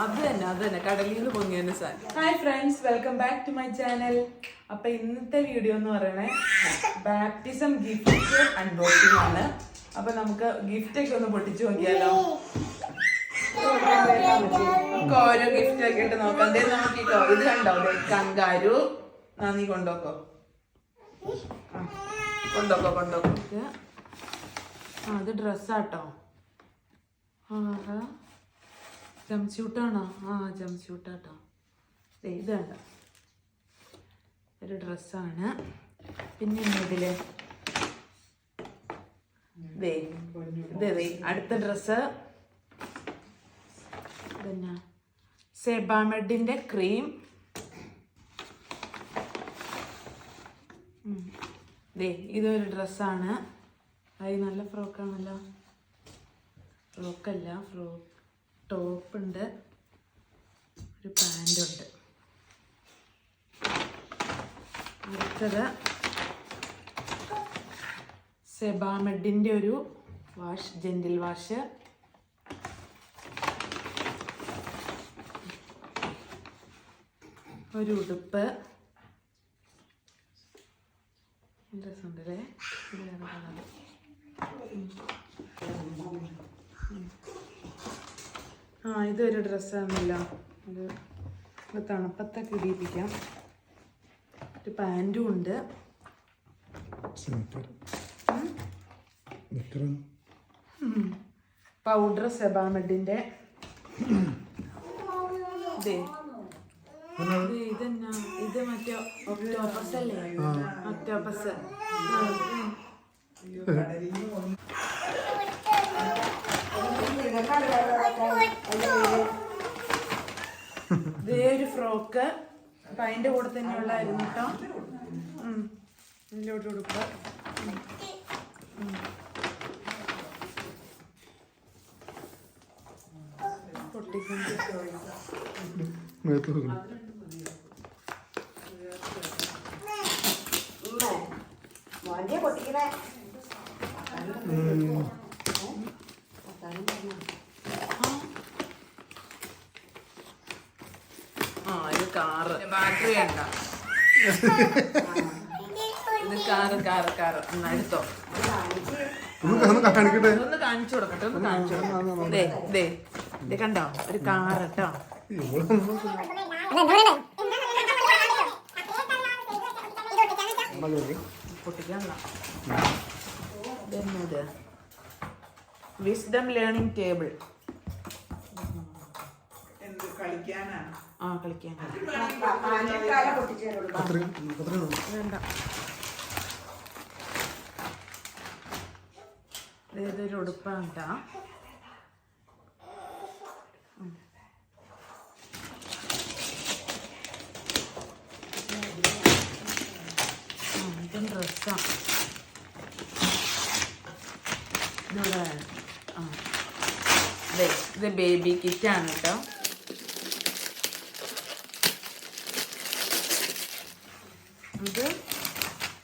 അത് തന്നെ കടലിൽ നിന്ന് പൊങ്ങിയ സാധനം. Hi friends, welcome back to my channel. അപ്പൊ ഇന്നത്തെ വീഡിയോ എന്ന് പറയണേ ബാപ്റ്റിസം ഗിഫ്റ്റ് അൺബോക്സിംഗ് ആണ്. അപ്പൊ നമുക്ക് ഗിഫ്റ്റ് ഒക്കെ ഒന്ന് പൊട്ടിച്ചു നോക്കിയാലോ. നമുക്ക് ഓരോ ഗിഫ്റ്റ് ഒക്കെ ഇട്ട് നോക്കാം. എന്തേ നോക്കിക്കോ. ഇത് കണ്ടോ, കങ്കാരു. നീ കൊണ്ടോക്കോ. അത് ഡ്രസ്സാട്ടോ. ജംസ്യൂട്ടാണോ? ജംസ്യൂട്ടാട്ടോ. ഇത് വേണ്ട, ഒരു ഡ്രസ്സാണ്. പിന്നെ ഇതില് അടുത്ത ഡ്രസ്സ് പിന്നെ സെബാമെഡിന്റെ ക്രീം. ഇതൊരു ഡ്രസ്സാണ്. അത് നല്ല ഫ്രോക്കാണല്ലോ. ഫ്രോക്കല്ല, ടോപ്പുണ്ട്, ഒരു പാൻറ്റുണ്ട്. അടുത്തത് സെബാമെഡിൻ്റെ ഒരു വാഷ്, ജെന്റിൽ വാഷ്. ഒരു ഉടുപ്പ്. രസമുണ്ടല്ലേ. ഇതൊരു ഡ്രസ്സാണല്ലോ. ഇത് തണുപ്പത്തൊക്കെ ഇടിയിപ്പിക്കാം. ഒരു പാൻറ്റും ഉണ്ട്. പൗഡർ സെബാമെഡിന്റെ. ഇതെന്നാ, ഇത് മറ്റേ ഒക്ടോപ്പസ് അല്ലേ? ഒക്ടോപ്പസ്. ഒരു ഫ്രോക്ക്. അപ്പൊ അതിന്റെ കൂടെ തന്നെ ഉള്ളായിരുന്നു കേട്ടോ. ഇതിലോട്ട് ഉടുപ്പ്. ഇത് കാറ്. ബാറ്ററി വേണ്ട. ഇത് കാറ്. എടുത്തോ. ഒന്ന് കാണിച്ചു കൊടുക്കട്ടെ. ഇത് കണ്ടോ, ഒരു കാറ് കേട്ടോ. പൊട്ടിക്കാനുള്ള വിസ്ഡം ലേണിംഗ് ടേബിൾ. കളിക്കാൻ. വേണ്ട. ഇതൊരു ഉടുപ്പാണ് കേട്ടോ. ഇതും ഡ്രസ്സാണ്. ഇത് ബേബി കിറ്റാണ് കേട്ടോ. ഇത്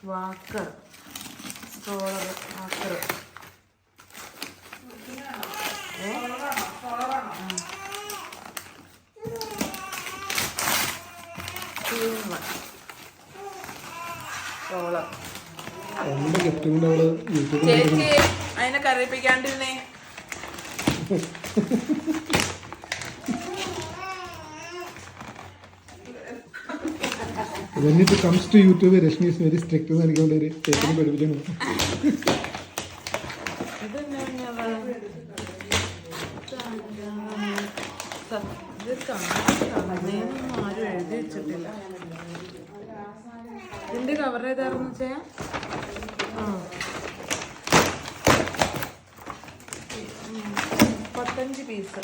വാക്കർ, സ്ട്രോളർ വാക്കർ. ചേച്ചി അതിനെ കറിയിപ്പിക്കാണ്ടിരുന്നേ. When it comes to YouTube, Rashmi is very strict. So, I am very taken by it. ഇതിന്റെ കവർ ഏതായിരുന്നു ചെയ്യാൻ? 35 പീസ്.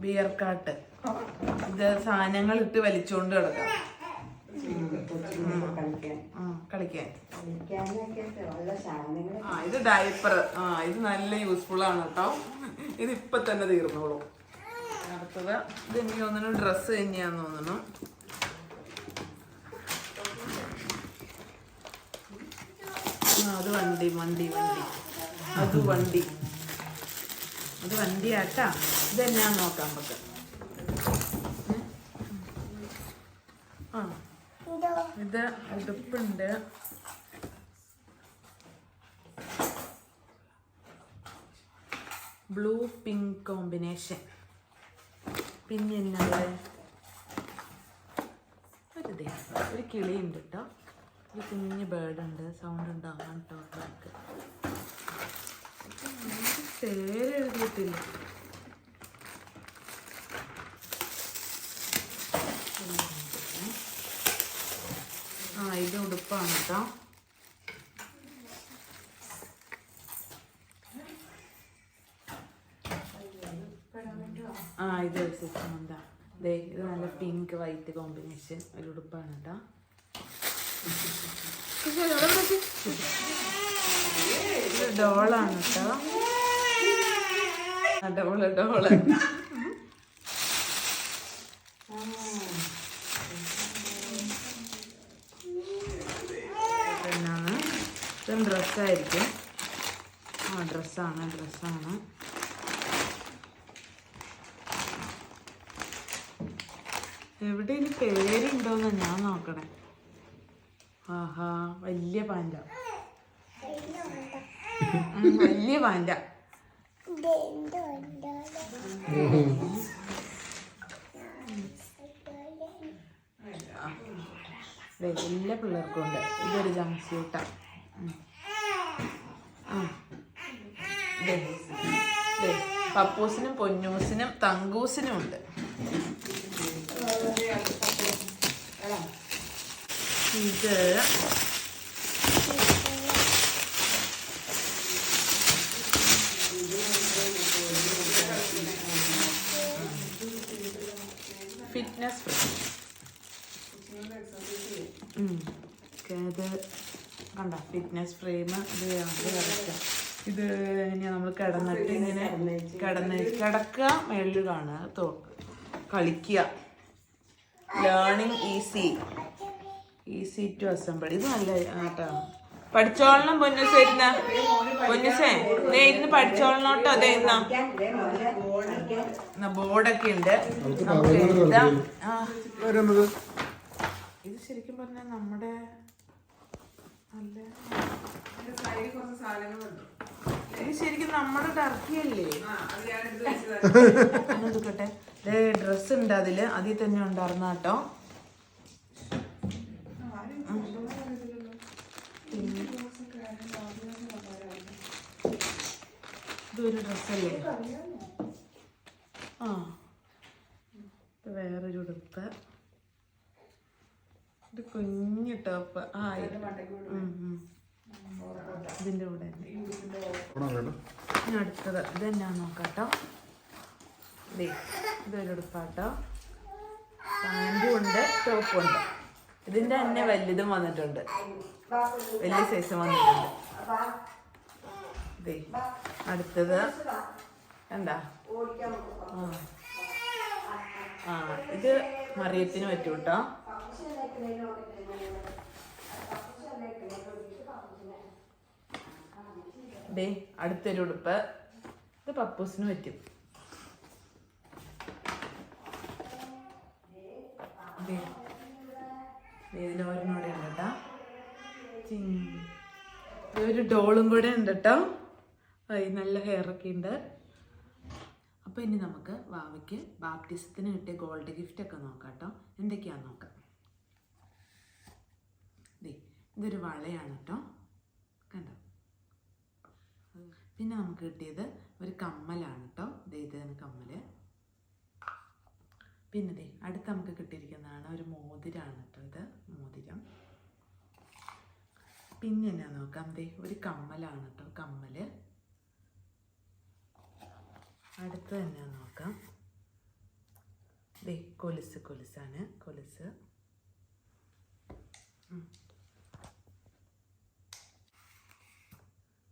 ബിയർ കാട്ട്. ഇത് സാധനങ്ങൾ ഇട്ട് വലിച്ചോണ്ട് കിടക്കാം. കളിക്കാൻ. ഇത് ഡയപ്പർ. ഇത് നല്ല യൂസ്ഫുൾ ആണ് കേട്ടോ. ഇത് ഇപ്പൊ തന്നെ തീർന്നോളൂ. അടുത്തത് ഇത് എനിക്ക് തോന്നുന്നു ഡ്രസ്സ് തന്നെയാന്ന് തോന്നുന്നു. അത് വണ്ടി. അത് വണ്ടി. ഇത് വണ്ടിയാട്ടാ. ഇതെന്നാ നോക്കാം നമുക്ക്. ആ ഇത് ഉടുപ്പുണ്ട്. Blue pink combination. പിന്നെ എന്നാ ഒരു കിളിയുണ്ട് കേട്ടോ. ഒരു കുഞ്ഞ് ബേർഡുണ്ട്. സൗണ്ട് ഉണ്ടാവാൻ കേട്ടോ. ബാക്ക് പേരെഴുതിയിട്ടില്ല. ആ ഇത് ഉടുപ്പാണ് കേട്ടോ. ആ ഇത് എന്താ ദേ ഇത് നല്ല പിങ്ക് വൈറ്റ് കോമ്പിനേഷൻ ഒരു ഉടുപ്പാണ് കേട്ടോ. ഇത് ഡോളാണ് കേട്ടോ. ഡോള് എന്നാണ് ഇതും ഡ്രസ്സായിരിക്കും. ആ ഡ്രസ്സാണ്. എവിടെ ഇനി പേരുണ്ടോന്ന് ഞാൻ നോക്കണേ. ആഹാ വലിയ പാൻറ്റാ. വലിയ പാൻറ്റാ. എല്ലാ പിള്ളേർക്കും ഉണ്ട്. ഇതൊരു ജംപ് സ്യൂട്ടാ. പപ്പൂസിനും പൊന്നൂസിനും തങ്കൂസിനും ഉണ്ട്. ഇത് ഫിറ്റ്നസ് ഫ്രീ. ഇത് കണ്ട ഫിറ്റ്നസ് ഫ്രെയിം. ഇത് ഇങ്ങനെ നമ്മൾ കിടന്നിട്ട് ഇങ്ങനെ കിടക്കുക, മേളിൽ കാണുക, കളിക്കുക. Learning easy to assemble. ഇത് നല്ല ആട്ടാ. പഠിച്ചോളണം പൊന്നൂസ്. ഇരുന്ന പൊന്നൂസേ ദേ ഇരുന്ന് പഠിച്ചോളണോട്ടോ. അതെ ഇന്ന ബോർഡൊക്കെ ഉണ്ട്. ഇത് ശരിക്കും പറഞ്ഞാൽ നമ്മുടെ ഇത് ശരിക്കും നമ്മുടെ ടർക്കിയല്ലേ? എടുക്കട്ടെ. ഡ്രസ് ഉണ്ട് അതിൽ തന്നെ ഉണ്ടായിരുന്ന കേട്ടോ. ഇതൊരു ഡ്രസ്സല്ലേ? ആ ഇത് വേറൊരു ഉടുപ്പ്. ഇത് കുഞ്ഞു ടോപ്പ്. ആ ഇതിൻ്റെ കൂടെ അടുത്തത് ഇതെന്നാ നോക്കാട്ടോ. ഇതൊരു ഉടുപ്പാട്ടോ. പാൻറ്റും ഉണ്ട്, ടോപ്പും ഉണ്ട്. ഇതിൻ്റെ തന്നെ വലുതും വന്നിട്ടുണ്ട്. വലിയ സൈസും വന്നിട്ടുണ്ട്. അടുത്തത് എന്താ? ആ ഇത് മറിയത്തിന് പറ്റും കേട്ടോ. അടുത്തൊരു ഉടുപ്പ്. ഇത് പപ്പൂസിന് പറ്റും. ഇതിലോരനോടെ ഉണ്ട് കേട്ടോ. ഒരു ഡോളും കൂടെ ഉണ്ട് കേട്ടോ. നല്ല ഹെയറൊക്കെ ഉണ്ട്. അപ്പോൾ ഇനി നമുക്ക് വാവയ്ക്ക് ബാപ്റ്റിസത്തിന് കിട്ടിയ ഗോൾഡ് ഗിഫ്റ്റ് ഒക്കെ നോക്കാം കേട്ടോ. എന്തൊക്കെയാന്ന് നോക്കാം. ഇതൊരു വളയാണ് കേട്ടോ. കണ്ടോ? പിന്നെ നമുക്ക് കിട്ടിയത് ഒരു കമ്മലാണ് കേട്ടോ. ഇതാണ് കമ്മല്. പിന്നെ അടുത്ത് നമുക്ക് കിട്ടിയിരിക്കുന്നതാണ് ഒരു മോതിരാണ് കേട്ടോ. ഇത് മോതിരം. പിന്നെ എന്നാ നോക്കാം. ഒരു കമ്മലാണ് കേട്ടോ. കമ്മല്. അടുത്ത് തന്നെ നോക്കാം. കൊലുസാണ്. കൊലുസ്.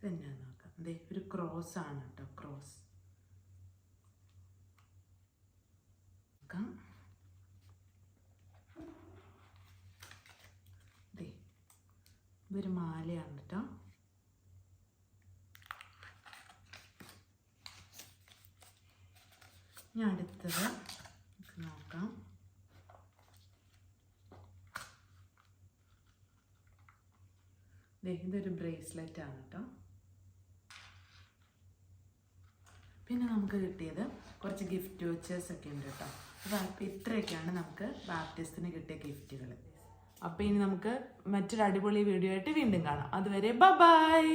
തന്നെ നോക്കാം. ഒരു ക്രോസ് ആണ് കേട്ടോ. ക്രോസ്. ഇതൊരു മാലയാണ് കേട്ടോ. ഇനി അടുത്തത് നോക്കാം. ഇതൊരു ബ്രേസ്ലെറ്റ് ആണ് കേട്ടോ. പിന്നെ നമുക്ക് കിട്ടിയത് കുറച്ച് ഗിഫ്റ്റ് വോച്ചേഴ്സ് ഒക്കെ ഉണ്ട് കേട്ടോ. അപ്പോൾ ഇത്രയൊക്കെയാണ് നമുക്ക് ബാപ്റ്റിസത്തിന് കിട്ടിയ ഗിഫ്റ്റുകൾ. അപ്പോൾ ഇനി നമുക്ക് മറ്റൊരു അടിപൊളി വീഡിയോ ആയിട്ട് വീണ്ടും കാണാം. അതുവരെ ബൈ.